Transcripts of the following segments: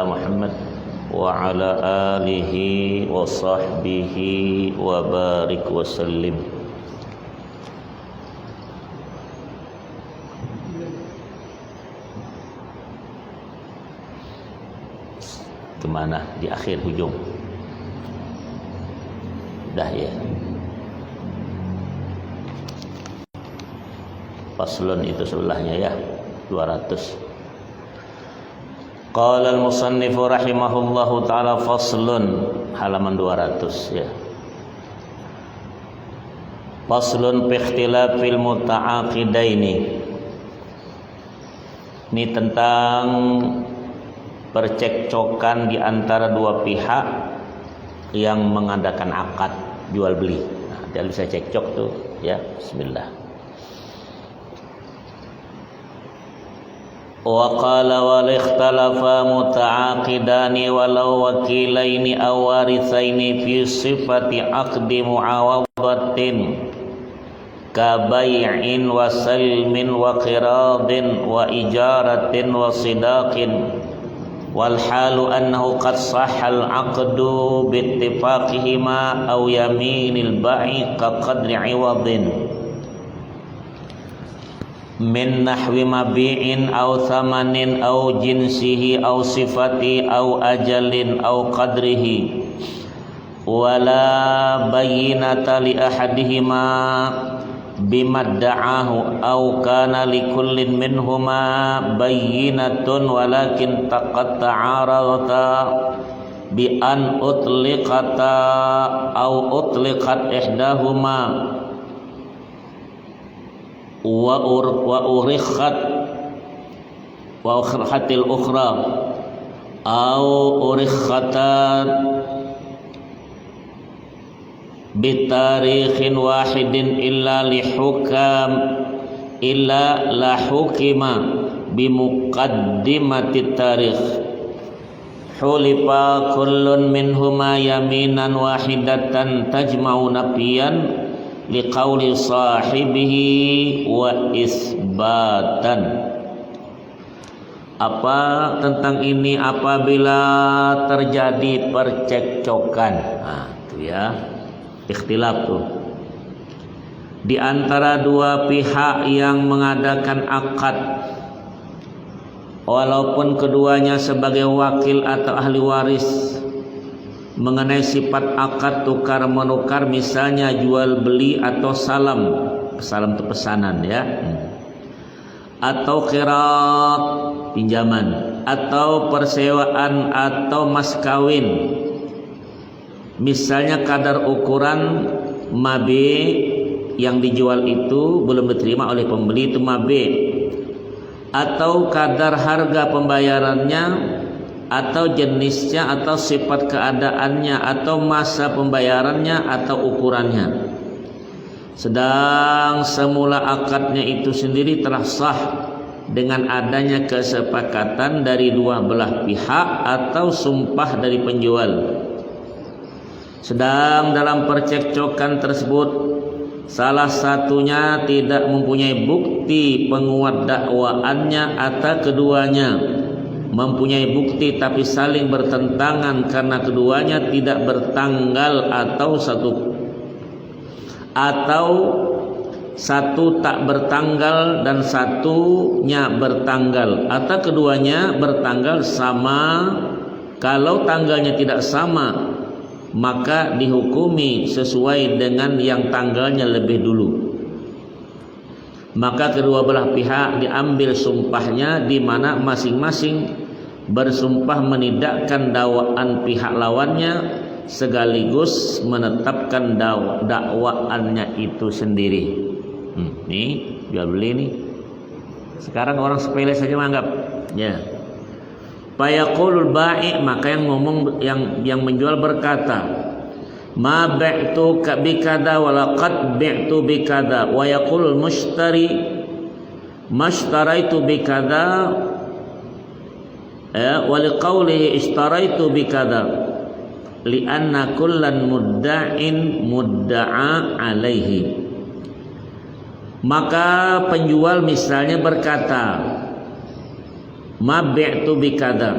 Muhammad wa ala alihi wa sahbihi wa barik wa sallim. Kemana? Di akhir hujung. Dah ya. Faslun itu sebelahnya ya, 200. Qala al-musannif rahimahullahu ta'ala faslun, halaman 200 ya. Faslun fi ikhtilafil muta'aqidaini. Ini tentang percekcokan di antara dua pihak yang mengadakan akad jual beli. Nah, dia bisa cekcok tuh ya. Bismillah. Wa qala wal ikhtalafa muta'aqidani walau wakilaini aw warithaini fi sifati aqdi mu'awadatin ka bai'in wa salmin wa qiradin wa ijaratin wa sidaqin wal halu annahu qad sahha al aqdu bi ittifaqihima aw yaminil ba'i ka qadri 'iwadin min nahwi mabi'in aw thamanin aw jinsihi aw sifati aw ajalin aw qadrihi wala bayyinata li ahadihima bimadda'ahu aw kana likullin minhuma bayyinatun walakin taqad ta'aradata bi an utliqata aw utliqat ihdahuma wa urikhatil ukhra aw urikhatat bitarikhin wahidin illa la hukima bimuqaddimatit tarikh hulifa kullun minhuma yaminan wahidatan tajma'u nafiyan liqauli sahibihi wa isbatan. Apa tentang ini apabila terjadi percekcokan. Nah, itu ya. Ikhtilaf tuh. Di antara dua pihak yang mengadakan akad walaupun keduanya sebagai wakil atau ahli waris mengenai sifat akad tukar menukar, misalnya jual beli atau salam itu pesanan ya, atau qirat pinjaman, atau persewaan atau mas kawin, misalnya kadar ukuran mabe yang dijual itu belum diterima oleh pembeli, itu mabe, atau kadar harga pembayarannya, atau jenisnya, atau sifat keadaannya, atau masa pembayarannya, atau ukurannya. Sedang semula akadnya itu sendiri telah sah dengan adanya kesepakatan dari dua belah pihak atau sumpah dari penjual. Sedang dalam percekcokan tersebut salah satunya tidak mempunyai bukti penguat dakwaannya atau keduanya mempunyai bukti tapi saling bertentangan karena keduanya tidak bertanggal atau satu tak bertanggal dan satunya bertanggal, atau keduanya bertanggal sama. Kalau tanggalnya tidak sama maka dihukumi sesuai dengan yang tanggalnya lebih dulu. Maka kedua belah pihak diambil sumpahnya, di mana masing-masing bersumpah menidakkan dakwaan pihak lawannya sekaligus menetapkan dakwaannya itu sendiri. Nih jual beli nih. Sekarang orang sepele saja menganggap ya. Fayaqulul bai', maka yang ngomong yang menjual berkata, ma bi'tu bikada wa laqad bi'tu bikada, wa yaqulul mushtari mashtaraitu bikada wa liqaulihi ishtaraitu bikada li'anna kullan mudda'in mudda'a alaihi. Maka penjual misalnya berkata, ma bi'tu bikada,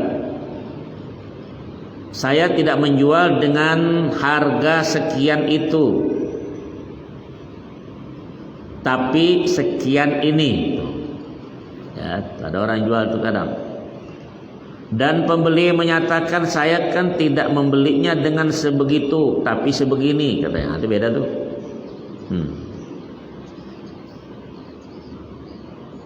saya tidak menjual dengan harga sekian itu, tapi sekian ini. Ya, ada orang jual itu kadang. Dan pembeli menyatakan saya kan tidak membelinya dengan sebegitu, tapi sebegini katanya. Itu beda tuh.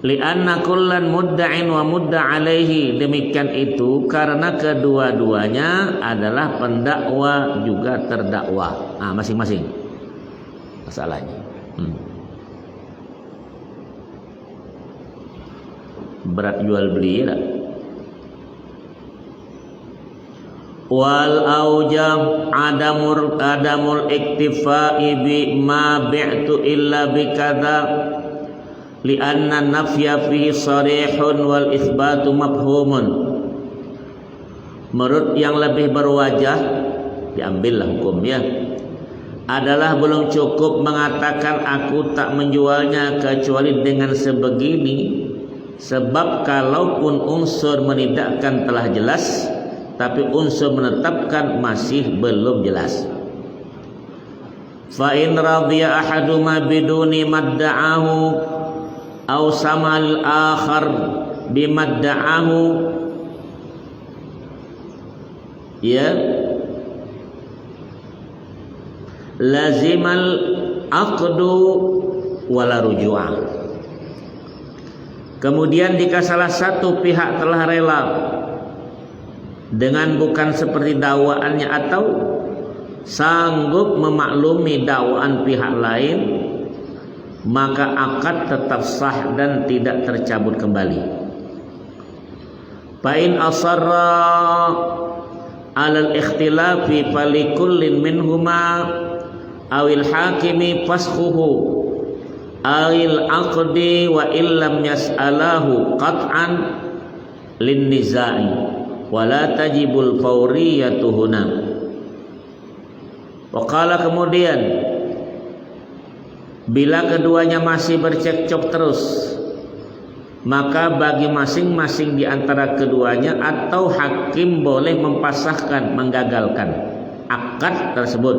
Li'anna kullan mudda'in wa mudda' alaihi, demikian itu karena kedua-duanya adalah pendakwa juga terdakwa. Masing-masing masalahnya. Berat jual beli tak? Wal aujam adamul iktifai bi ma bi'tu illa bi kadza li'anna nafya fihi sarihun wal itsbatu mafhumun. Menurut yang lebih berwajah, diambillah hukumnya, adalah belum cukup mengatakan aku tak menjualnya kecuali dengan sebegini, sebab kalaupun unsur menidakkan telah jelas, tapi unsur menetapkan masih belum jelas. Fa in radiya ahaduma biduni madda'ahu aw samal akhar bimadda'ahu, ya, lazimal aqdu wala ruju'ah. Kemudian jika salah satu pihak telah rela dengan bukan seperti dakwaannya atau sanggup memaklumi dakwaan pihak lain, maka akad tetap sah dan tidak tercabut kembali. Fa in asarra 'alal ikhtilafi falikullin minhuma awil hakimi fasquhu awil aqdi wa illam yas'alahu qat'an lin nizai wala tajibul fawriyatu huna. Waqala, kemudian bila keduanya masih bercekcok terus, maka bagi masing-masing di antara keduanya atau hakim boleh mempasahkan, menggagalkan akad tersebut,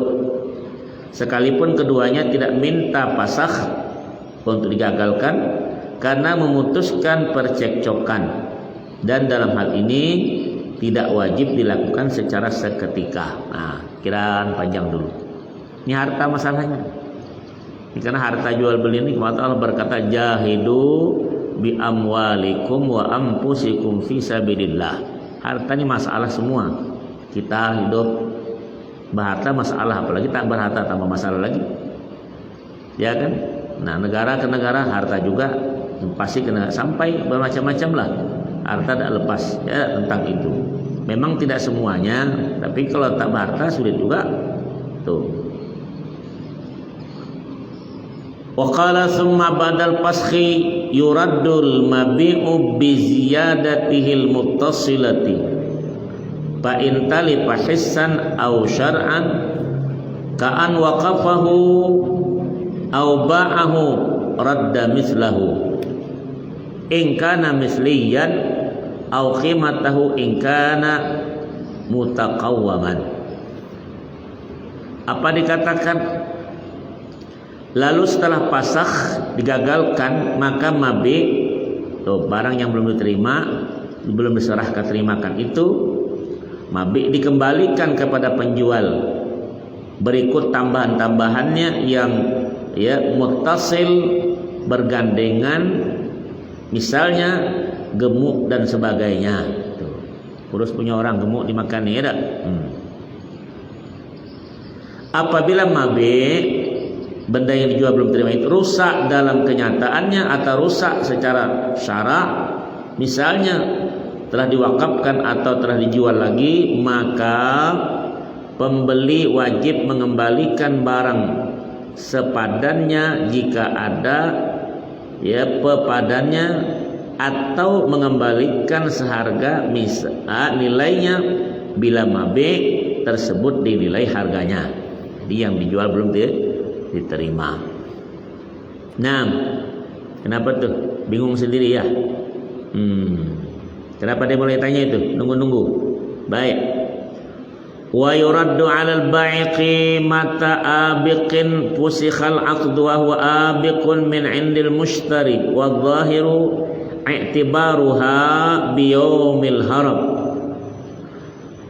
sekalipun keduanya tidak minta pasah untuk digagalkan karena memutuskan percekcokan. Dan dalam hal ini tidak wajib dilakukan secara seketika. Kiraan panjang dulu. Ini harta masalahnya. Karena harta jual beli ini Allah berkata jahidu bi amwalikum wa anfusikum fi sabilillah. Harta ini masalah semua. Kita hidup berharta masalah, apalagi tak berharta tambah masalah lagi. Ya kan? Nah, negara ke negara harta juga pasti kena, sampai bermacam-macam lah. Harta tak lepas ya tentang itu. Memang tidak semuanya, tapi kalau tak berharta sulit juga. Tuh. Wa qala thumma badal fasxi yuraddul mabi'u bi ziyadatihil muttasilati fa in talifa hissan aw syar'an ka an waqafahu aw ba'ahu radda mislahu in kana misliyan aw qimatahu in kana mutaqawwaman. Apa dikatakan? Lalu setelah pasah digagalkan, maka mabi, barang yang belum diterima, belum diserahkan terimakan itu, mabi dikembalikan kepada penjual. Berikut tambahan-tambahannya yang muttasil, bergandengan, misalnya gemuk dan sebagainya. Kurus punya orang gemuk dimakan ya tak? Apabila mabi, benda yang dijual belum terima itu rusak dalam kenyataannya atau rusak secara syarak, misalnya telah diwakafkan atau telah dijual lagi, maka pembeli wajib mengembalikan barang sepadannya jika ada pepadannya, atau mengembalikan seharga nilainya bila mabe tersebut dinilai harganya. Jadi yang dijual belum diterima. Nah, kenapa tuh? Bingung sendiri ya? Kenapa dia mulai tanya itu? Nunggu-nunggu. Baik. wa yuraddu 'alal ba'i qimata abiqin fusikhal 'aqdu wa huwa abiqun min 'indil mushtari wa dhahiru i'tibaruha biyaumil haram.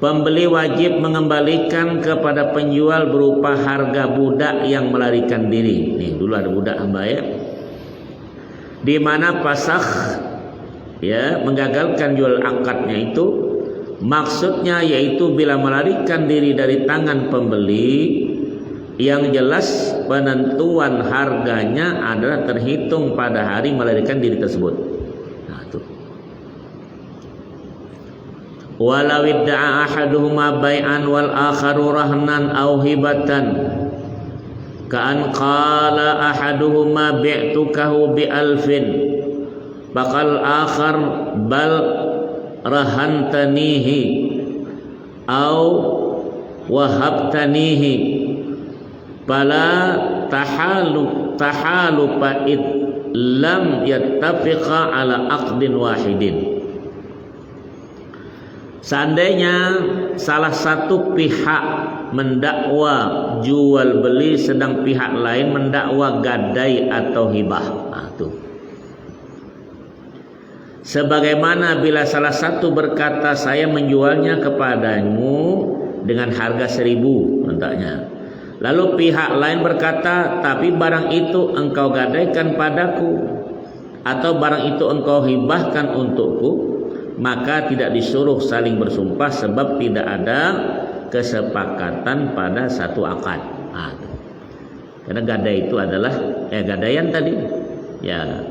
Pembeli wajib mengembalikan kepada penjual berupa harga budak yang melarikan diri. Nih dulu ada budak hamba ya, di mana fasakh ya menggagalkan jual akadnya itu maksudnya yaitu bila melarikan diri dari tangan pembeli, yang jelas penentuan harganya adalah terhitung pada hari melarikan diri tersebut. Nah tuh. Walau idda'a ahaduhuma bai'an wal akharu rahnan aw hibatan ka'an qala ahaduhuma bi'tukahu bi alfin bakal akhar bal rahantanihi aw wahabtanihi fala tahalu fa'id lam yattafiqa ala aqdin wahidin. Seandainya salah satu pihak mendakwa jual beli sedang pihak lain mendakwa gadai atau hibah. Nah, tuh. Sebagaimana bila salah satu berkata saya menjualnya kepadamu dengan harga 1.000 entahnya. Lalu pihak lain berkata tapi barang itu engkau gadaikan padaku atau barang itu engkau hibahkan untukku, maka tidak disuruh saling bersumpah sebab tidak ada kesepakatan pada satu akad. Nah, karena gadai itu adalah gadaian tadi. Ya,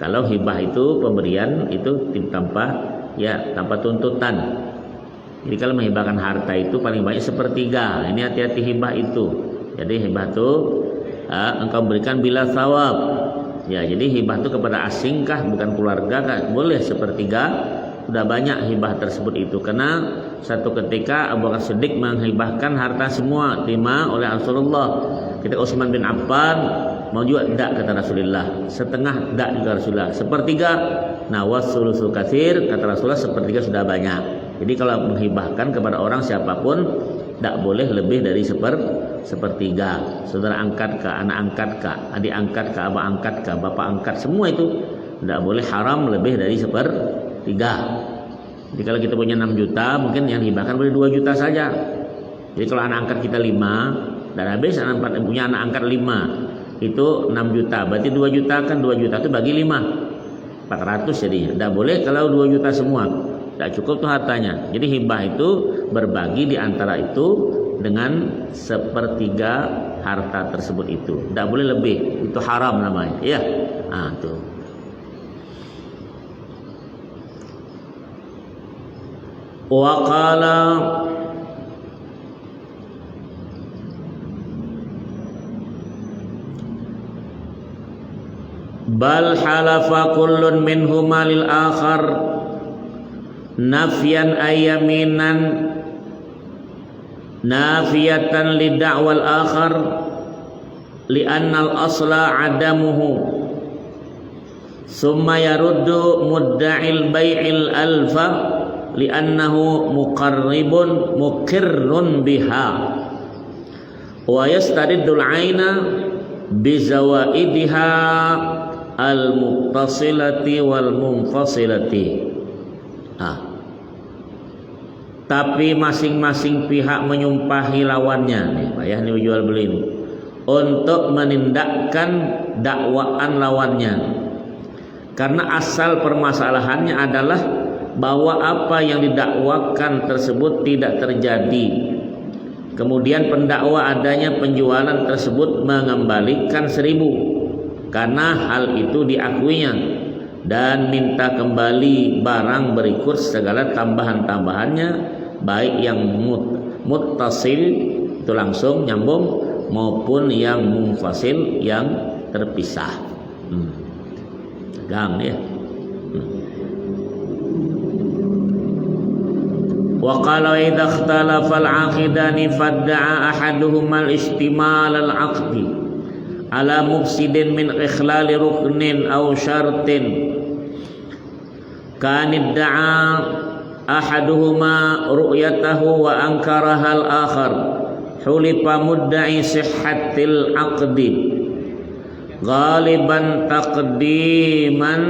kalau hibah itu pemberian itu tanpa tuntutan. Jadi kalau menghibahkan harta itu paling banyak 1/3. Ini hati-hati hibah itu. Jadi hibah itu engkau berikan bila thawab. Ya, jadi hibah itu kepada asingkah bukan keluarga kah? Boleh 1/3. Sudah banyak hibah tersebut itu, karena satu ketika Abu Bakar Siddiq menghibahkan harta semua terima oleh Rasulullah. Ketika Utsman bin Affan mau juga tidak kata Rasulullah, setengah tidak juga Rasulullah, 1/3. Nah wasulusul katsir kata Rasulullah, 1/3 sudah banyak. Jadi kalau menghibahkan kepada orang siapapun tidak boleh lebih dari 1/3. Saudara angkat kah, anak angkat kah, adik angkat kah, abang angkat kah, bapak angkat, semua itu tidak boleh haram lebih dari 1/3. Jadi kalau kita punya 6 juta, mungkin yang dihibahkan boleh 2 juta saja. Jadi kalau anak angkat kita 5 dan habis punya anak angkat 5, itu 6 juta. Berarti 2 juta kan 2 juta itu bagi 5, 400 jadinya. Tidak boleh kalau 2 juta semua, tidak cukup tuh hartanya. Jadi hibah itu berbagi di antara itu dengan 1/3 harta tersebut itu. Tidak boleh lebih, itu haram namanya. Ya, nah tuh. Wa qala bal halafa kullun minhuma lil akhar nafyan ayyaminan nafiyatan li da'wal akhar li anna al asla adamuhu summa yaruddu mudda'il bai'il alfa li'annahu muqarribun muqirrun biha wa yastariddul aina bizawaidiha al-muttasilati wal munfasilati. Tapi masing-masing pihak menyumpahi lawannya nih Pak ya, ini jual beli ini, untuk menindakkan dakwaan lawannya, karena asal permasalahannya adalah bahwa apa yang didakwakan tersebut tidak terjadi. Kemudian pendakwa adanya penjualan tersebut mengembalikan 1.000 karena hal itu diakuinya dan minta kembali barang berikut segala tambahan-tambahannya, baik yang muttasil itu langsung nyambung maupun yang munfasil yang terpisah. Gang ya. Wa qala idza ikhtalafa al-'aqidani fadda'a ahaduhuma al-ihtimal al-'aqdi ala mufsidin min ikhlali ruknin aw syartin kan idda'a ahaduhuma ru'yatahu wa ankaraha al-akhar hulifa mudda'i sihhatil aqdi ghaliban taqdiman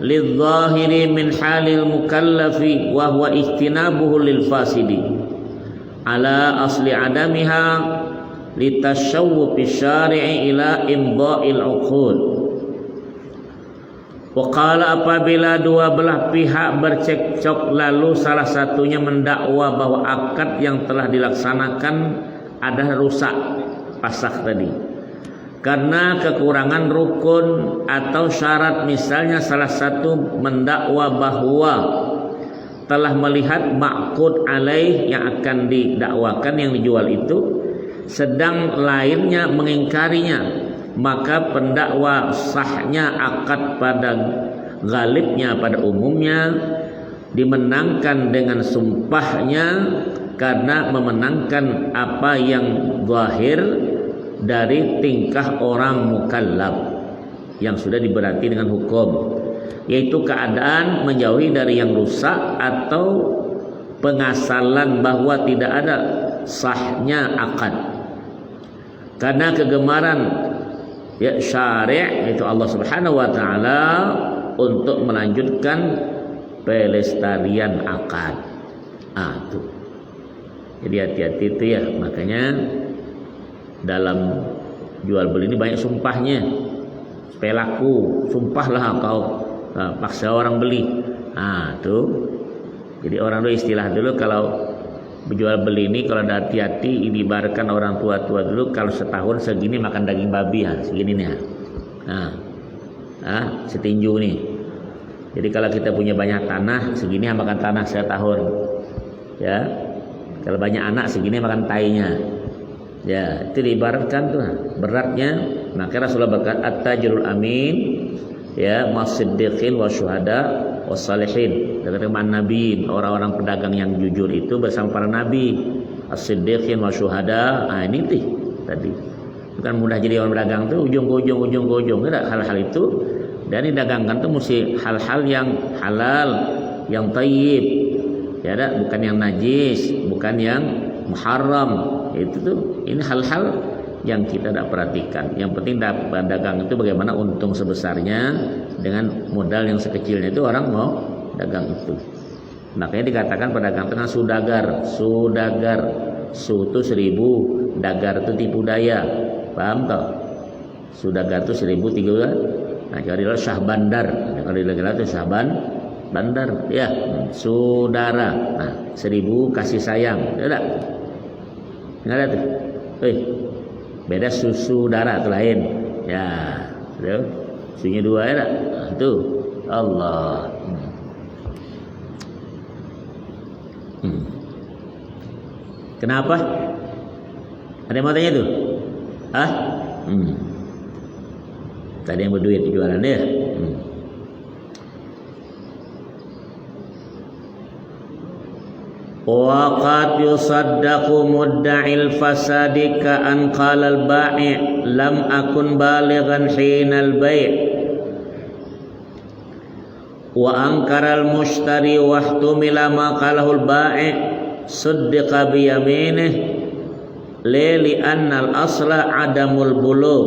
lidh-dhahiri min halil mukallafi wa huwa ijtinabuhu lil fasidi ala asli adamiha litashawwufi syari'i ila imdha'il uqud. Waqala apabila dua belah pihak bercekcok lalu salah satunya mendakwa bahwa akad yang telah dilaksanakan ada rusak pasakh tadi karena kekurangan rukun atau syarat, misalnya salah satu mendakwa bahwa telah melihat ma'qud alaih yang akan didakwakan yang dijual itu, sedang lainnya mengingkarinya, maka pendakwa sahnya akad pada ghalibnya, pada umumnya dimenangkan dengan sumpahnya karena memenangkan apa yang zahir dari tingkah orang mukallaf yang sudah diberati dengan hukum, yaitu keadaan menjauhi dari yang rusak atau pengasalan bahwa tidak ada sahnya akad karena kegemaran ya syari' itu Allah Subhanahu wa taala untuk melanjutkan pelestarian akad. Tuh. Jadi hati-hati itu ya, makanya dalam jual beli ini banyak sumpahnya supaya laku. Sumpahlah kau paksa orang beli. Tuh. Jadi orang itu istilah dulu kalau berjual beli ini, kalau ada hati-hati, diibaratkan orang tua-tua dulu kalau setahun segini makan daging babi segini nih setinju nih. Jadi kalau kita punya banyak tanah segini makan tanah setahun ya. Kalau banyak anak segini makan tainya ya. Itu diibaratkan tuh beratnya. Maka Rasulullah berkata at-tajirul amin ya masiddiqin wa syuhada wassalihin, dari nabiin, orang-orang pedagang yang jujur itu bersama para nabi, as-siddiqin wa syuhada. Ini tadi bukan mudah jadi orang pedagang tuh ujung ke ujung tidak, hal-hal itu dan didagangkan tuh mesti hal-hal yang halal, yang thayyib ya, bukan yang najis, bukan yang muharram. Itu tuh ini hal-hal yang kita tidak perhatikan. Yang penting dagang itu bagaimana untung sebesarnya dengan modal yang sekecilnya, itu orang mau dagang itu. Makanya dikatakan pedagang tengah sudagar. Su itu 1000, dagar itu tipu daya. Paham toh? Sudagar itu 1000 tiga. Nah, kalau syah bandar, kalau dilegal itu syah bandar ya, saudara. Nah, 1000 kasih sayang. Tidak ada tuh. Beda susu darah itu lain ya, susunya 2 ya tuh Allah. Kenapa? Ada yang mau tanya tuh? Tadi yang berduit jualan ya. Waqad yusaddaqu mudda'il fasadi ka'an qala al-ba'i' lam akun balighan hina al-bai' wa ankara al-mushtari wa ihtumila ma qalahu al-ba'i' suddiqa bi yaminih li anna al-asla adamul bulugh.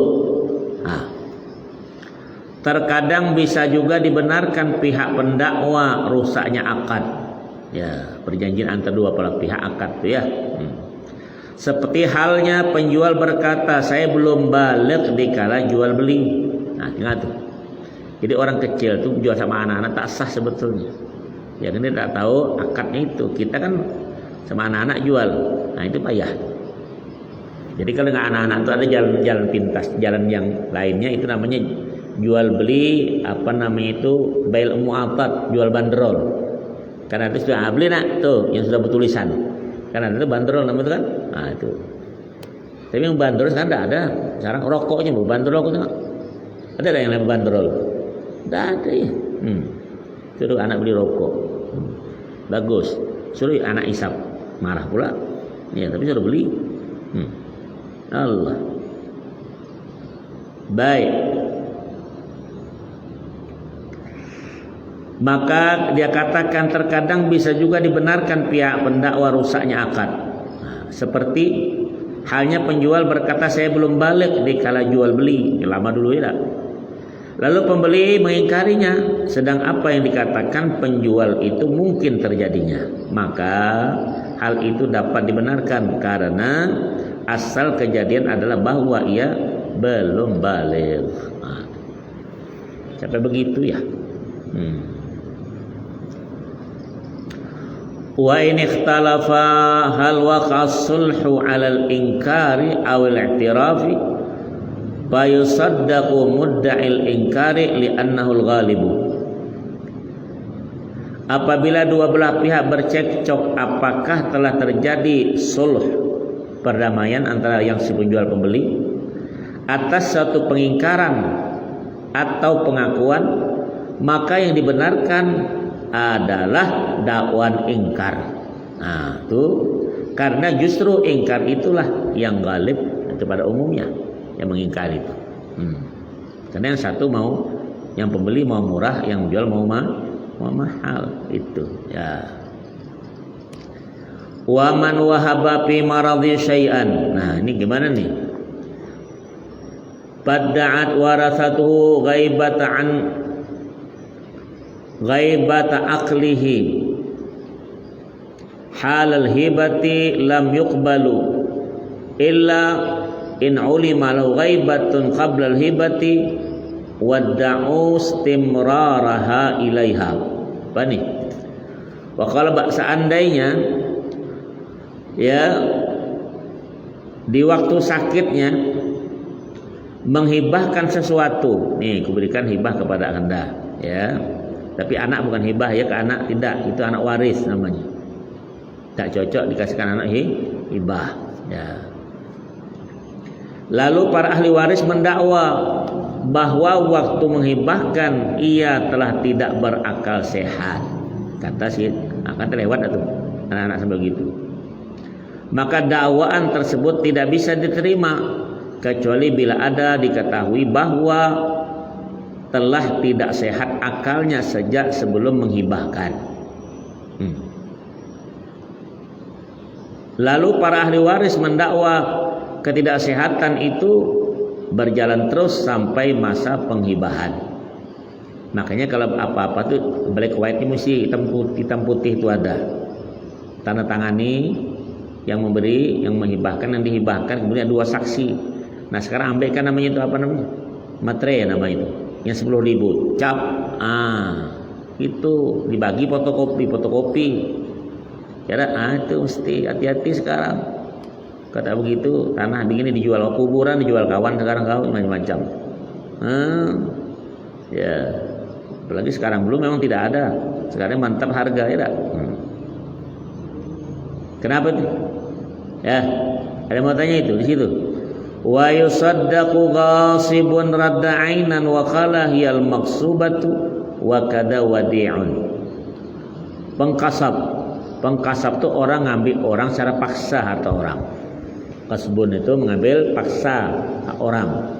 Terkadang bisa juga dibenarkan pihak pendakwa rusaknya akad ya, perjanjian antara dua belah pihak akad itu ya. Seperti halnya penjual berkata, saya belum balik dikala jual beli. Nah, ingat tuh. Jadi orang kecil tuh jual sama anak-anak tak sah sebetulnya. Ya kan dia tak tahu akadnya itu. Kita kan sama anak-anak jual. Nah, itu payah. Jadi kalau nggak anak-anak itu ada jalan pintas, jalan yang lainnya itu namanya jual beli, apa namanya itu bail mu'atat, jual bandrol. Karena itu sudah beli nak tuh yang sudah bertulisan. Karena itu bandrol namanya itu kan. Nah itu. Tapi yang bandrol sekarang tidak ada. Sekarang rokoknya bu bandrol itu. Ada yang namanya bandrol? Tidak ada ya. Suruh anak beli rokok. Bagus. Suruh anak isap. Marah pula. Ya tapi suruh beli. Allah. Baik. Maka dia katakan terkadang bisa juga dibenarkan pihak pendakwa rusaknya akad. Seperti halnya penjual berkata saya belum balik di kala jual beli, lama dulu ya. Lalu pembeli mengingkarinya, sedang apa yang dikatakan penjual itu mungkin terjadinya. Maka hal itu dapat dibenarkan karena asal kejadian adalah bahwa ia belum balik. Sampai begitu ya. Wa in ikhtalafa hal waqa sulhu 'ala al-inkari aw al-i'tirafi fa yusaddaqu mudda'il inkari li'annahu al-ghalibu. Apabila dua belah pihak bercekcok apakah telah terjadi sulh, perdamaian antara yang si penjual pembeli atas suatu pengingkaran atau pengakuan, maka yang dibenarkan adalah dakwan ingkar. Nah, itu karena justru ingkar itulah yang galib pada umumnya, yang mengingkari itu. Karena yang satu mau, yang pembeli mau murah, yang jual mau mahal itu. Ya. Wa man wahaba fi maradhi syai'an. Nah, ini gimana nih? Padda'at warasatuhu ghaibata aqlihi halal hibati lam yuqbalu illa in ulima lahu ghaibatun qabla al hibati wadda'u istimraraha ilaiha. Apa nih? Wa kalau seandainya ya di waktu sakitnya menghibahkan sesuatu, nih kuberikan hibah kepada Anda ya. Tapi anak bukan hibah ya ke anak, tidak, itu anak waris namanya. Tak cocok dikasihkan anak hibah ya. Lalu para ahli waris mendakwa bahwa waktu menghibahkan ia telah tidak berakal sehat. Kata si akan terlewat atau anak-anak sampai begitu. Maka dakwaan tersebut tidak bisa diterima kecuali bila ada diketahui bahwa telah tidak sehat akalnya sejak sebelum menghibahkan. Lalu para ahli waris mendakwa ketidaksehatan itu berjalan terus sampai masa penghibahan. Makanya kalau apa-apa tuh black white ini mesti hitam putih itu ada. Tanda tangani yang memberi, yang menghibahkan, yang dihibahkan, kemudian dua saksi. Nah sekarang ambil kan namanya itu apa namanya? Materai namanya itu. Yang 10.000 cap, itu dibagi fotokopi. Cara itu mesti hati-hati sekarang. Kata begitu, tanah begini dijual kuburan, dijual kawan sekarang kau macam-macam. Ya, apalagi sekarang belum memang tidak ada. Sekarang mantap harga ya tak? Kenapa itu? Ya, ada mau tanya itu di situ. Wa yusaddaqu ghasibun radda 'ainan wa qala hiyal maqsubatu wa kada wadi'un. Pengkasab itu orang ngambil orang secara paksa harta orang. Kasbun itu mengambil paksa hak orang.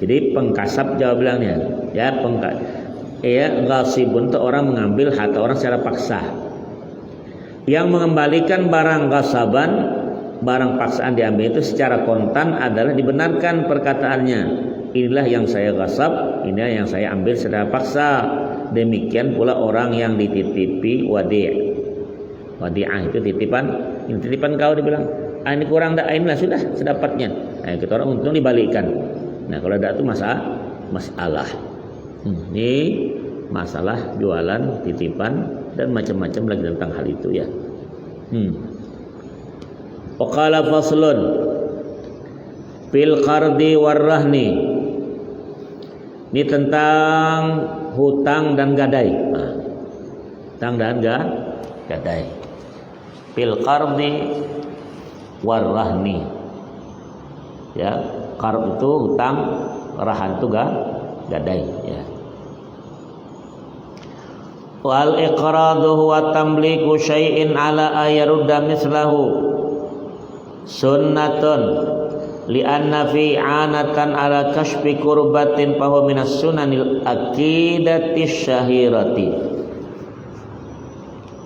Jadi pengkasab jawab bilangnya, ya ghasibun itu orang mengambil harta orang secara paksa. Yang mengembalikan barang ghasaban, barang paksaan diambil itu secara kontan adalah dibenarkan perkataannya. Inilah yang saya ghasab, inilah yang saya ambil secara paksa. Demikian pula orang yang dititipi wadi'ah itu titipan. Ini titipan kau dibilang, ini kurang dah, inilah sudah sedapatnya. Nah, kita orang untung dibalikkan. Nah, kalau ada itu masalah. Ini masalah jualan, titipan dan macam-macam lagi tentang hal itu ya. Waqala faslun fil qardi warrahni. Ini tentang hutang dan gadai. Hutang dan gadai. Fil qardi warrahni. Ya, qard itu hutang, rahan itu gadai ya. Wal iqradu huwa tamliku syai'in ala ayarudda mislahu sunnatun li'anna fi 'anatan ala kashfi kurbatin fa huwa minas sunanil aqidati syahirati.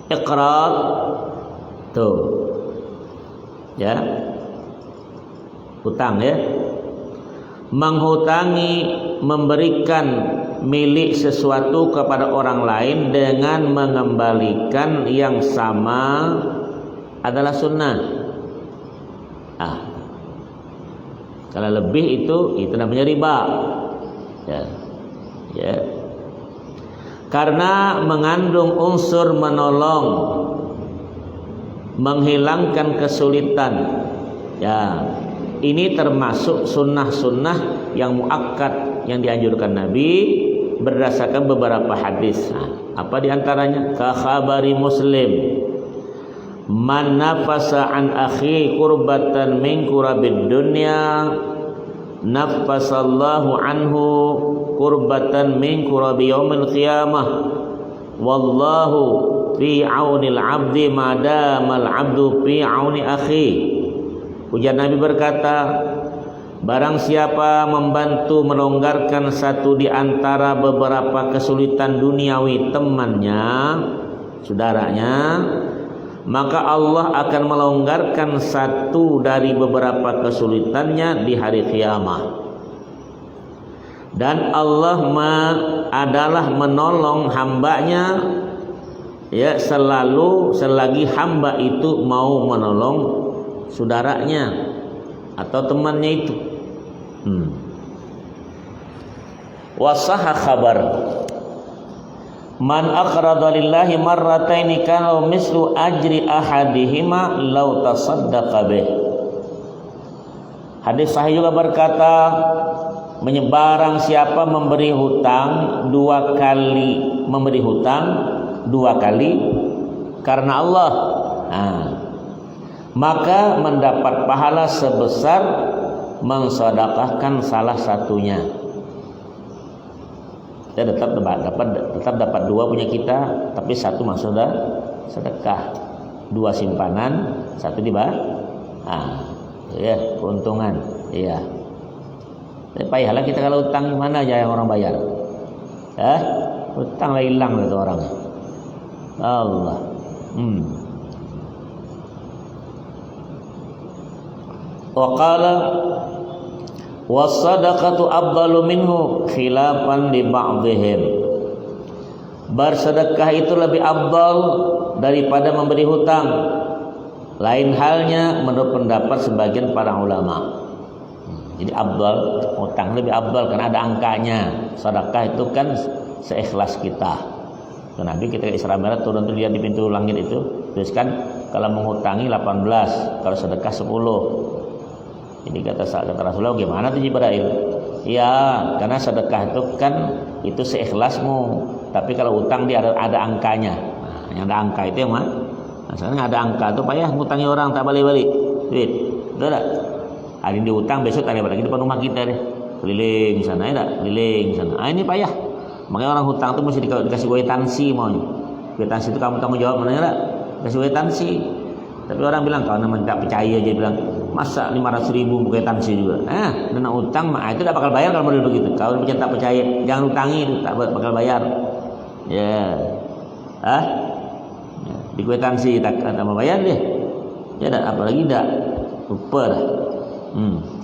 Iqrar tuh ya, hutang ya, menghutangi, memberikan milik sesuatu kepada orang lain dengan mengembalikan yang sama adalah sunnah. Kalau lebih itu namanya riba ya. Ya. Karena mengandung unsur menolong, menghilangkan kesulitan. Ya, ini termasuk sunnah-sunnah yang muakkad yang dianjurkan Nabi berdasarkan beberapa hadis. Apa diantaranya? Ka khabari Muslim, man nafasa an akhi kurbatan min kurabid dunya nafasallahu anhu kurbatan min kurabi yaumil qiyamah wallahu fi aunil abdi madamal abdu fi auni akhi. Ujar Nabi berkata, barang siapa membantu melonggarkan satu di antara beberapa kesulitan duniawi temannya, saudaranya, maka Allah akan melonggarkan satu dari beberapa kesulitannya di hari kiamat. Dan Allah adalah menolong hambanya ya selalu selagi hamba itu mau menolong saudaranya atau temannya itu. Wasahha khabar man aqrada lillahi marrataini kana mislu ajri ahadihima law tasaddaqa bih. Hadis sahih juga berkata, menyebarang siapa memberi hutang dua kali karena Allah, maka mendapat pahala sebesar mensedekahkan salah satunya. Kita tetap dapat dua punya kita, tapi satu masuk sedekah, dua simpanan, satu ya keuntungan, iya. Payahlah kita kalau utang gimana aja yang orang bayar, utang lah hilang itu orang. Allah. Wa qala was-sadaqatu afdalu minhu khilafan li ba'dihim. Bersedekah itu lebih afdal daripada memberi hutang. Lain halnya menurut pendapat sebagian para ulama. Jadi afdal, hutang lebih afdal karena ada angkanya. Sedekah itu kan seikhlas kita. Nabi ketika Isra Mi'raj turun tuh lihat di pintu langit itu, tuliskan kalau menghutangi 18, kalau sedekah 10. Jadi kata Rasulullah, gimana tuh Jibril? Ya, karena sedekah itu kan itu seikhlasmu. Tapi kalau utang dia ada angkanya. Nah, yang ada angka itu yang mana? Nah, sekarang ada angka tuh payah ngutangi orang tak balik-balik. Duit. Udah enggak? Hari ini diutang, besok ada lagi depan rumah kita deh. Keliling sana ya, keliling sana. Ini payah. Makanya orang hutang tuh mesti dikasih kwitansi maunya. Kwitansi itu kamu tanggung jawab mana ya? Kasih kwitansi. Tapi orang bilang kalau namanya tak percaya aja bilang masa 500.000 kwitansi juga. Dana utang mah itu tak bakal bayar kalau model begitu. Kalau macam tak percaya, jangan utangi itu tak bakal bayar. Ya. Di kwitansi tak mau bayar deh. Ya dah apalagi dah lupa dah.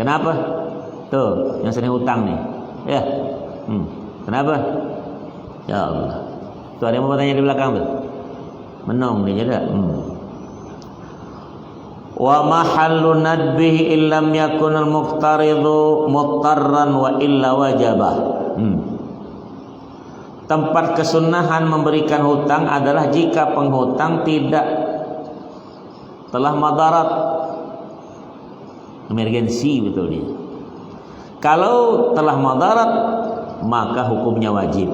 Kenapa? Tuh, yang sering hutang nih. Ya. Kenapa? Ya Allah. Tuh ada yang mau bertanya di belakang tuh. Menong dia dah. Wa mahallu nadbihi illam yakun al-muqtaridu muttarran wa illa wajabah. Tempat kesunahan memberikan hutang adalah jika penghutang tidak telah madarat, emergensi betul dia. Kalau telah madarat maka hukumnya wajib.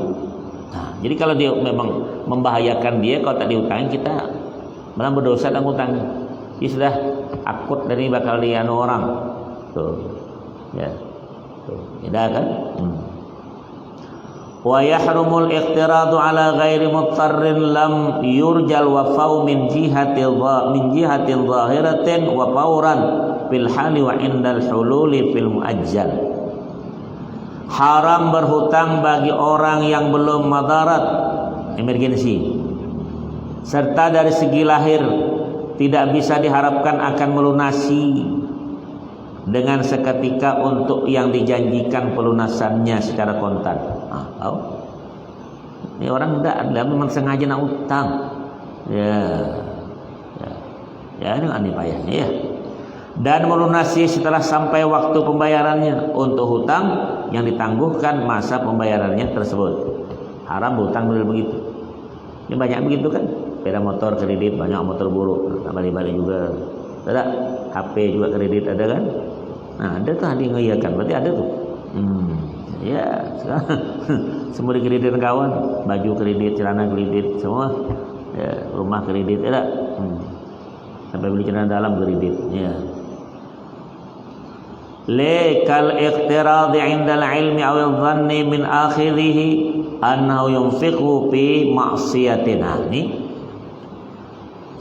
Nah, jadi kalau dia memang membahayakan dia, kalau tak dihutangi kita malah berdosa dan hutang. Dia sudah akut dari bakal dianu orang. Tuh. Ya. Tuh. Beda kan? Wa yahrumul iqtiradu ala ghairi muttarrin lam yurjal wafau min jihatin zahiratin wa fawran fil hali wa indal hululi fil muajjal. Haram berhutang bagi orang yang belum madarat, emergensi. serta dari segi lahir tidak bisa diharapkan akan melunasi dengan seketika untuk yang dijanjikan pelunasannya secara kontan. Ini orang tidak memang sengaja nak utang. Ya ini aneh payahnya ya. Dan melunasi setelah sampai waktu pembayarannya untuk hutang yang ditangguhkan masa pembayarannya tersebut. Haram hutang begitu. Ini banyak begitu kan? Sepeda motor kredit, banyak motor buruk, balik-balik juga. Ada HP juga kredit ada kan? Nah, ada tuh yang mengiyakan, berarti ada tuh. Ya, semua dikredit kawan, baju kredit, celana kredit, semua. Ya, rumah kredit ada. Sampai beli celana dalam kredit, ya. Lekal iqtirad 'inda al-'ilmi aw adh-dhanni min akhirih annahu yunfiqu fi ma'siyatin. Ini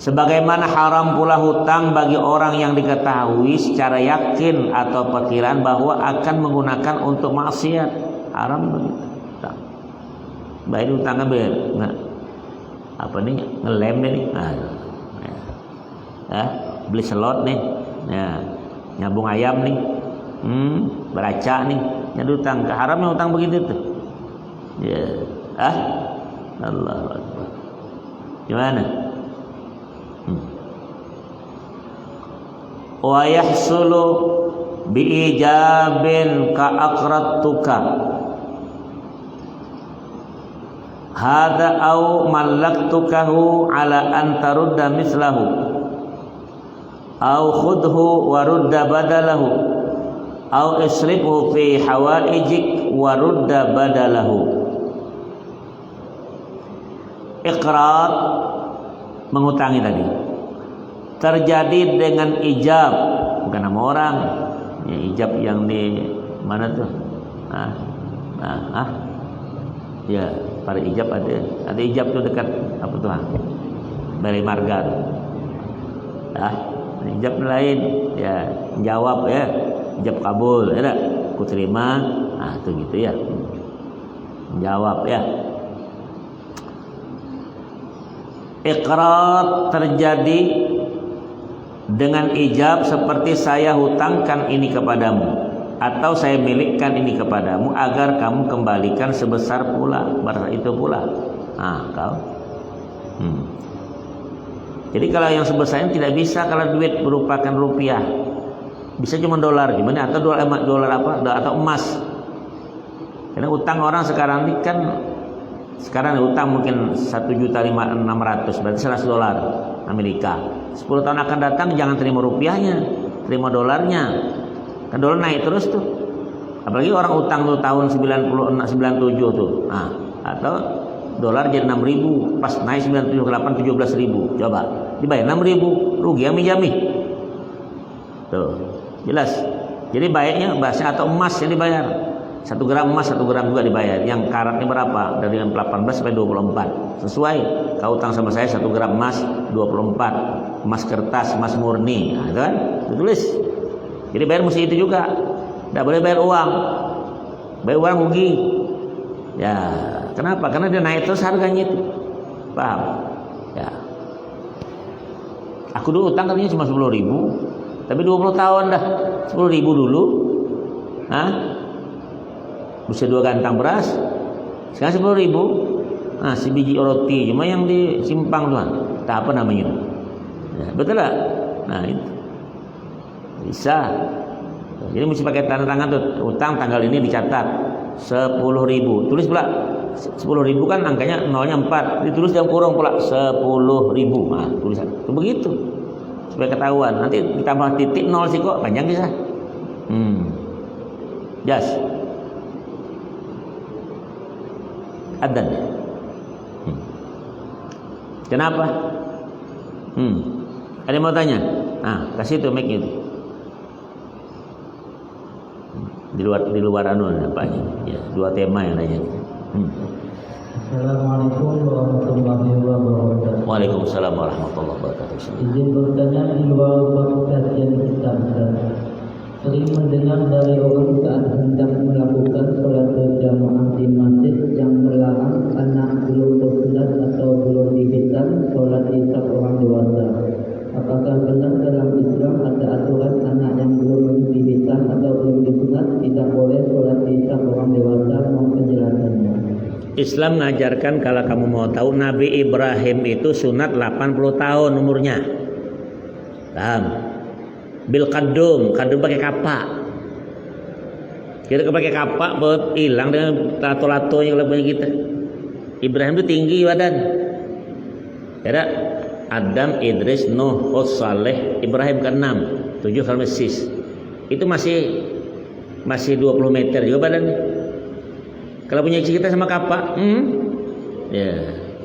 sebagaimana haram pula hutang bagi orang yang diketahui secara yakin atau perkiraan bahwa akan menggunakan untuk maksiat. Haram begitu. Bayar hutang apa nih? Ngelem nih. Beli selot nih. Ya. Nyambung ayam nih. Beraca nih. Nyari hutang. Haramnya hutang begitu tuh. Ya. Allahu Akbar. Gimana? Wa yahsulu bi ijabin ka aqradtuka hadza au mallaktukahu ala an tarudda mislahu au khudhu wa rudda badalahu au isrifhu fi hawaijik wa rudda badalahu. Iqrar mengutangi tadi terjadi dengan ijab, bukan nama orang ya, ijab yang di mana tuh ya pada ijab ada ijab tuh dekat apa tuh Balai Marga ijab lain ya jawab ya ijab kabul ya ku terima tuh gitu ya jawab ya. Iqrar terjadi dengan ijab seperti saya hutangkan ini kepadamu atau saya milikkan ini kepadamu agar kamu kembalikan sebesar pula itu pula. Kau. Jadi kalau yang sebesarnya tidak bisa kalau duit merupakan rupiah, bisa cuma dolar gimana atau dolar apa atau emas. Karena utang orang sekarang ini kan sekarang utang mungkin 1.600.000 berarti $100 Amerika. 10 tahun akan datang jangan terima rupiahnya, terima dolarnya. Kan dolar naik terus tuh. Apalagi orang utang tuh tahun 96 97 tuh. Atau dolar jadi 6.000, pas naik 97 ke 8 17.000. Coba dibayar 6.000, rugi yang minjami. Tuh, jelas. Jadi baiknya bahasnya atau emas yang dibayar. 1 gram emas 1 gram juga dibayar. Yang karatnya berapa? Dari 18 sampai 24. Sesuai. Kau utang sama saya 1 gram emas 24. Emas kertas, emas murni. Itu kan? Ditulis. Jadi bayar mesti itu juga. Tidak boleh bayar uang. Bayar uang rugi. Ya, kenapa? Karena dia naik terus harganya itu. Paham? Ya. Aku dulu utang katanya cuma 10.000. Tapi 20 tahun dah. 10.000 dulu. Bisa 2 gantang beras. Sekarang 10.000. Sebiji roti cuma yang disimpang tuan. Tak apa namanya. Ya, betul tak? Nah itu bisa. Jadi mesti pakai tanda tangan tuh. Utang tanggal ini dicatat 10.000. Tulis pula 10.000 kan angkanya nolnya 4. Ditulis dalam kurung pula 10.000. Tulisan. Itu begitu. Supaya ketahuan. Nanti ditambah titik 0 sih kok panjang kisah. Jas. Adzan. Kenapa? Ada yang mau tanya? Kasih tuh mic itu. Di luar anu nampaknya. Ya, 2 tema yang nanya. Assalamualaikum warahmatullahi wabarakatuh. Waalaikumsalam warahmatullahi wabarakatuh. Izin bertanya di luar kajian kita. Sering mendengar dari orang saat hendak melakukan sholat berjamaah di masjid yang melarang anak belum berkelas atau belum dihitam sholat Islam mengajarkan kalau kamu mau tahu Nabi Ibrahim itu sunat 80 tahun umurnya. Paham? Bil kadum pakai kapak. Kita pakai kapak buat hilang dengan lato-latonya kalau punya kita. Ibrahim itu tinggi badan. Ya, Adam, Idris, Nuh, Hud, Saleh, Ibrahim ke-6, 7 Ramses. Itu masih 20 meter juga badannya. Kalau punya kita sama kapak, ya,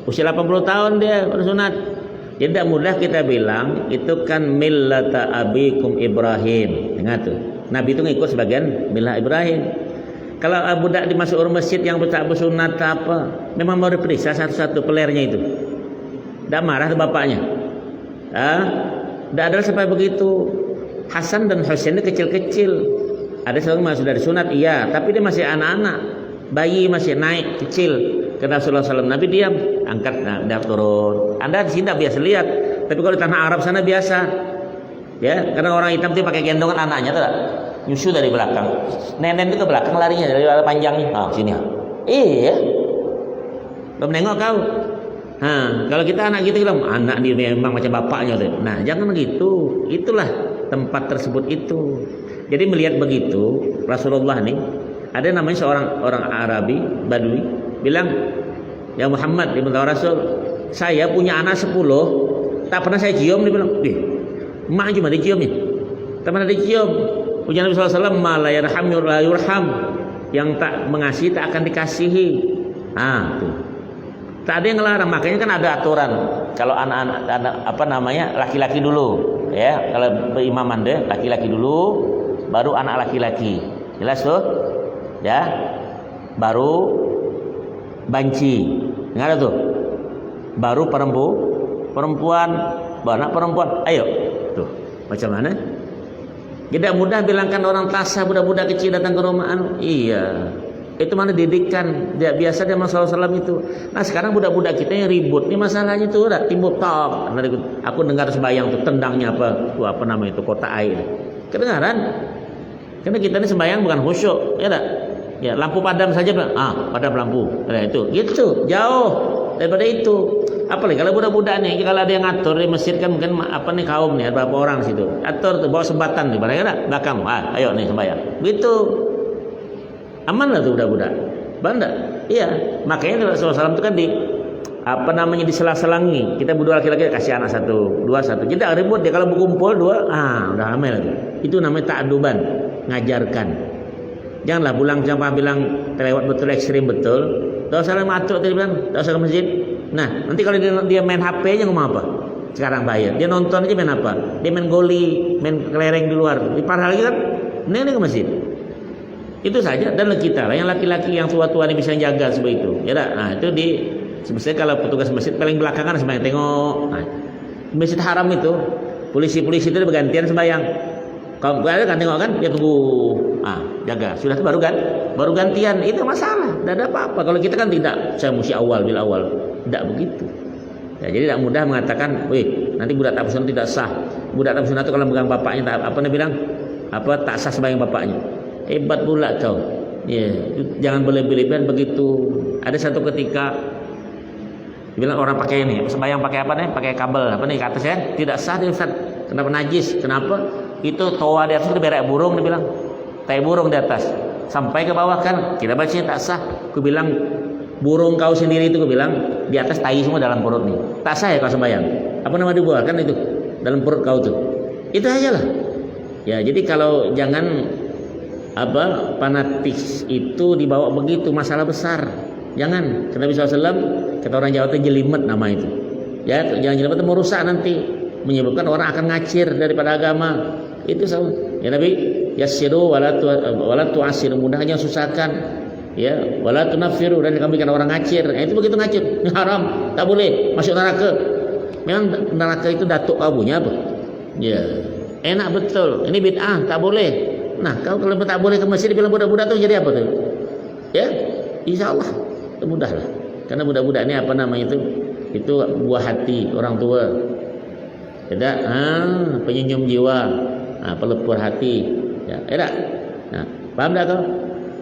usia 80 tahun dia baru sunat. Jadi tidak mudah kita bilang itu kan millata abikum Ibrahim. Ingat tuh, Nabi itu ngikut sebagian milah Ibrahim. Kalau budak dimasuk orang masjid yang tak bersunat apa, memang mau diperiksa satu-satu pelernya itu. Tidak marah tuh bapaknya. Tidak ada sampai begitu. Hasan dan Husain itu kecil-kecil. Ada seorang sudah disunat, iya, tapi dia masih anak-anak. Bayi masih naik kecil ke Rasulullah SAW. Nabi diam, angkat, dah turun. Anda di sini tidak biasa lihat, tapi kalau di tanah Arab sana biasa. Ya, karena orang hitam itu pakai gendongan anaknya, tuh, nyusu dari belakang. Nenek itu ke belakang larinya dari panjangnya. Sini. Iya. Belum nengok kau. Kalau kita anak kita bilang anak dia memang macam bapaknya. Nah, jangan begitu. Itulah tempat tersebut itu. Jadi melihat begitu, Rasulullah nih, ada namanya seorang orang Arabi, Badui, bilang, "Ya Muhammad, ibn Rasul, saya punya anak 10, tak pernah saya cium." Dia bilang, "Mak cuma diciumnya, tak pernah dicium." Ujian Nabi SAW, "Ma la yarham la yurham." Yang tak mengasihi tak akan dikasihi. Tuh. Tak ada yang ngelarang, makanya kan ada aturan. Kalau anak-anak laki-laki dulu, ya, kalau berimaman deh, laki-laki dulu, baru anak laki-laki. Jelas tuh? Ya, baru banci, nggak ada tuh, baru perempuan, anak perempuan, ayo, tuh, macam mana? Tidak mudah bilangkan orang tasa budak-budak kecil datang ke rumah, iya, itu mana didikan, dia biasa dia Rasulullah SAW itu. Nah sekarang budak-budak kita yang ribut, ini masalahnya tuh udah timbul top. Aku dengar sembahyang tuh tendangnya apa namanya itu kota air, kedengaran? Karena kita ini sembahyang bukan khusyuk, ya tak? Ya, lampu padam saja, padam lampu. Nah, itu, gitu, jauh daripada itu. Apalagi kalau budak-budak nih, kalau ada yang ngatur di masjid kan mungkin kaum nih, ada berapa orang situ. Atur tuh bawa sembatan nih, barangnya belakang. Ayo nih sembahyang. Gitu. Aman lah tuh budak-budak. Banda. Iya, makanya Rasulullah SAW itu kan di sela-selangi. Kita berdua laki-laki kasih anak satu, dua satu. Jadi tak ribut dia kalau berkumpul dua, udah ramai lagi. Itu namanya ta'aduban, ngajarkan. Janganlah pulang sampai bilang terlewat betul ekstrim betul. Tak usah matuk dia bilang, tak usah ke masjid. Nah, nanti kalau dia main HP aja ngomong apa? Sekarang bayar. Dia nonton aja main apa? Dia main goli, main kelereng di luar. Di parah lagi kan, nenek ke masjid. Itu saja. Dan kita lah yang laki-laki yang tua-tua ini bisa jaga seperti itu. Ya dah. Nah, itu sebetulnya kalau petugas masjid paling belakangan sembahyang tengok. Nah, masjid haram itu polisi-polisi itu bergantian sembahyang. Kalau ada kan tengok kan dia tunggu. Jaga. Sudah itu baru gantian. Itu masalah. Tidak ada apa-apa. Kalau kita kan tidak. Saya mesti bil awal. Tidak begitu. Ya, jadi tidak mudah mengatakan, nanti budak tak bersunat tidak sah. Budak tak bersunat itu kalau megang bapaknya dia bilang tak sah sembahyang bapaknya. Hebat pula kau. Ya, jangan berlebihan begitu. Ada satu ketika bilang orang pakai ini, sembahyang pakai apa nih? Pakai kabel ke atas ya? Tidak sah dia Ustaz. Kenapa najis? Kenapa? Itu toa di atas itu berak burung dia bilang. Tai burung di atas. Sampai ke bawah kan kita baca tak sah. Aku bilang burung kau sendiri itu aku bilang di atas tai semua dalam perut nih. Tak sah ya kau sembahyang. Apa nama dibuat kan itu dalam perut kau tuh. Itu aja lah. Ya, jadi kalau jangan fanatik itu dibawa begitu masalah besar. Jangan. Karena Nabi SAW kata orang Jawa itu jelimet nama itu. Ya, jangan jelimet itu merusak nanti, menyebabkan orang akan ngacir daripada agama. Itu sama. Ya Nabi yassiru wala tu'assiru, mudahnya susahkan. Ya, wala tunaffiru, dan kamu bikin orang ngacir. Itu begitu ngacir, ini haram, tak boleh, masuk neraka. Memang neraka itu datuk kabunya apa? Ya, enak betul. Ini bid'ah, tak boleh. Nah, kalau tak boleh ke masjid bilang budak-budak tuh jadi apa tuh? Ya, insyaallah itu mudah lah. Karena budak-budak ini itu buah hati orang tua. Tidak, penyunyum jiwa, pelepur hati. Ya, tidak. Nah, paham tak kau?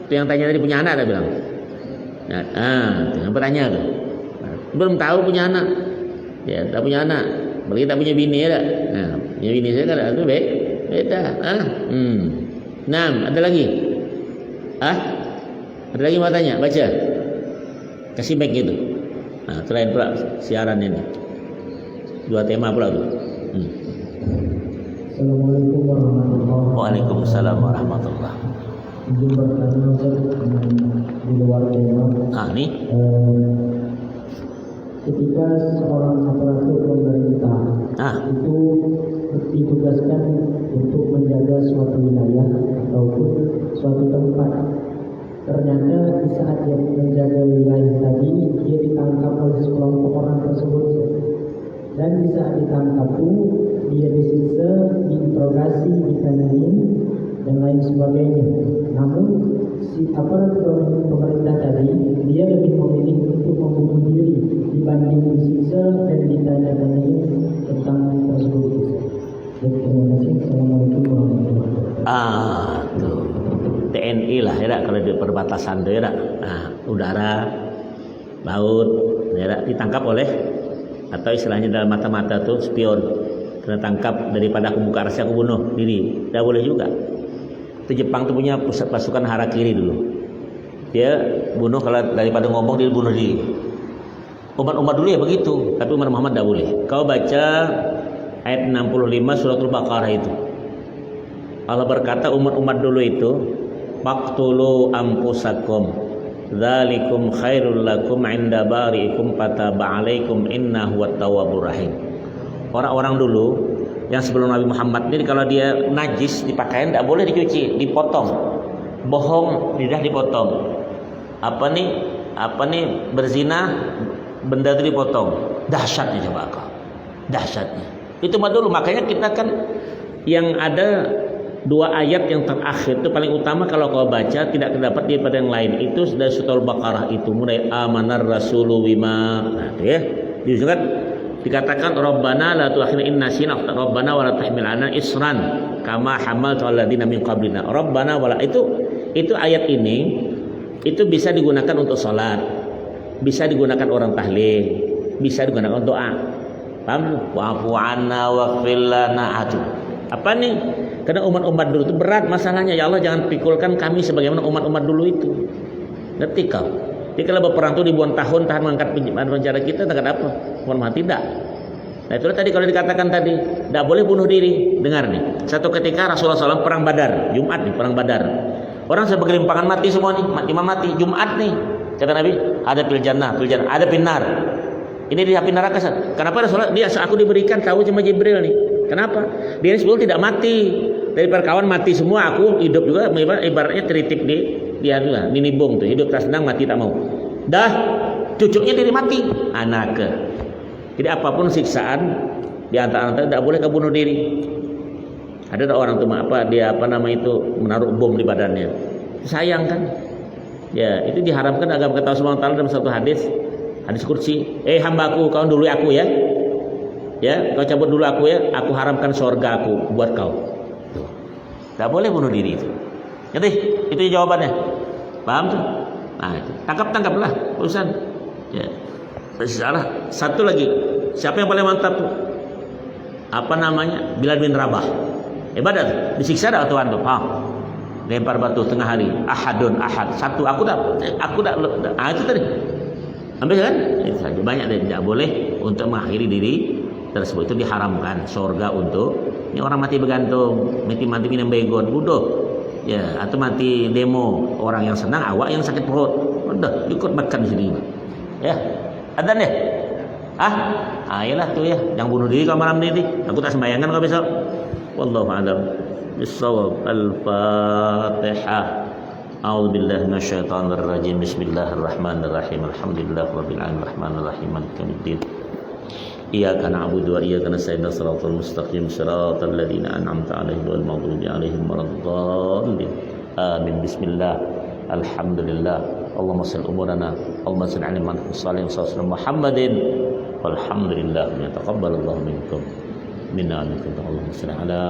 Itu yang tanya tadi punya anak dah bilang. Jangan bertanya tuh. Belum tahu punya anak, ya tak punya anak, bagi tak punya bini ya. Punya bini saya kan itu beda. Ada lagi? Ada lagi mau tanya? Baca. Kasih mic gitu. Selain pula siaran ini. 2 tema pula tuh. Assalamualaikum warahmatullahi wabarakatuh. Waalaikumsalam warahmatullah. Izin bertanya Ustaz, di luar tema. Nih. Ketika seorang aparatur pemerintah itu ditugaskan untuk menjaga suatu wilayah ataupun suatu tempat, ternyata di saat dia menjaga wilayah tadi dia ditangkap oleh sekelompok orang tersebut, dan di saat ditangkap itu dia disiksa, diinterogasi, ditanyain dan lain sebagainya. Namun si aparatur pemerintah tadi dia lebih memilih untuk membunuh diri dibanding disiksa dan ditanya-tanyain tentang tersebut. Terima kasih. Assalamualaikum warahmatullahi wabarakatuh. Tuh. TNI lah ya kalau di perbatasan tuh ya. Udara, laut, ya ditangkap oleh, atau istilahnya dalam mata-mata tuh spion. Kena tangkap, daripada aku buka rahasia aku bunuh diri. Tidak boleh juga. Itu Jepang tuh punya pusat pasukan harakiri dulu. Dia bunuh, kalau daripada ngomong dia bunuh diri. Umat-umat dulu ya begitu, tapi umat Muhammad tidak boleh. Kau baca ayat 65 suratul Baqarah itu. Allah berkata umat-umat dulu itu, faqtulu anfusakum dzalikum khairul lakum 'inda bari'ikum fataba 'alaikum innahu wat-tawwabur rahim. Orang-orang dulu yang sebelum Nabi Muhammad ini kalau dia najis di pakaian tidak boleh dicuci, dipotong. Bohong lidah dipotong. Apa nih berzina, benda itu dipotong. Dahsyatnya coba kau. Dahsyatnya. Itu mah dulu, makanya kita kan yang ada 2 ayat yang terakhir itu paling utama kalau kau baca tidak terdapat daripada yang lain. Itu dari surah Al-Baqarah itu mulai amanar rasulu bima. Ya. Disebut dikatakan Rabbana la tu'akhidna in nasina Rabbana wa la tahmilna isran kama hamaltu 'alal ladzina min qablina. Rabbana wala itu ayat ini itu bisa digunakan untuk salat, bisa digunakan orang tahlil, bisa digunakan untuk doa. Paham? Wa'fu 'anna waghfir lana. Apa nih? Karena umat-umat dulu itu berat masalahnya. Ya Allah jangan pikulkan kami sebagaimana umat-umat dulu itu. Ngerti kau? Jadi kalau berperang itu ribuan tahun tahan mengangkat penjara kita, tak ada apa? Mohon tidak. Nah itu tadi kalau dikatakan tadi, tidak boleh bunuh diri. Dengar nih, satu ketika Rasulullah SAW perang Badar, Jumat nih perang Badar. Orang sebergelimpangan mati semua nih, mati Jumat nih. Kata Nabi, ada fil jannah, ada pinar. Ini di api neraka. Kenapa Rasulullah? Aku diberikan tahu cuma Jibril nih. Kenapa? Dia sebelum tidak mati. Dari perkawan mati semua, aku hidup juga. Ibaratnya teritip dia juga ninibung tuh, hidup tak senang mati tak mau. Dah cucunya diri mati, anaknya. Jadi apapun siksaan di antara tidak boleh kau bunuh diri. Ada orang tuh dia menaruh bom di badannya. Sayang kan? Ya, itu diharamkan agama kita Subhanahu wa taala dalam satu hadis kursi. Hambaku, kau dulu aku ya. Ya, kau cabut dulu aku ya. Aku haramkan surga aku buat kau. Tidak boleh bunuh diri itu. Jadi itu jawabannya. Paham tuh? Nah, itu. Tangkaplah urusan. Ya. Salah. Satu lagi. Siapa yang paling mantap tuh? Bilal bin Rabah. Hebat tuh. Disiksa dah tuan tuh. Lempar batu tengah hari. Ahad. Satu. Aku dah. Itu tadi. Ambil kan? Itu saja. Banyak dan tidak boleh untuk mengakhiri diri tersebut. Itu diharamkan. Surga untuk ini orang mati bergantung, mati minum baygon, bodoh. Ya, atau mati demo, orang yang senang, awak yang sakit perut. Udah, ikut makan di sini. Ya. Adzan ya? Ayolah tuh ya, jangan bunuh diri kalau malam ini. Aku tak sembayangan kalau besok. Wallahu a'lam bissawab. Al-Fatihah. A'udzubillahi minasyaitonir rajim. Bismillahirrahmanirrahim. Alhamdulillahirabbil alamin arrahmanir rahim maliki yaumiddin. Iyyaka na'budu wa iyyaka nasta'in shiratal mustaqim shiratal ladzina an'amta 'alaihim ghairil maghdubi 'alaihim waladdallin. Amin. Bismillah. Alhamdulillah. Allahumma shalli umurana, Allahumma shalli 'ala man sallallahu alaihi wasallam Muhammadin. Walhamdulillah. Taqabbalallahu minkum. Minna minkum. Allahumma shalli 'ala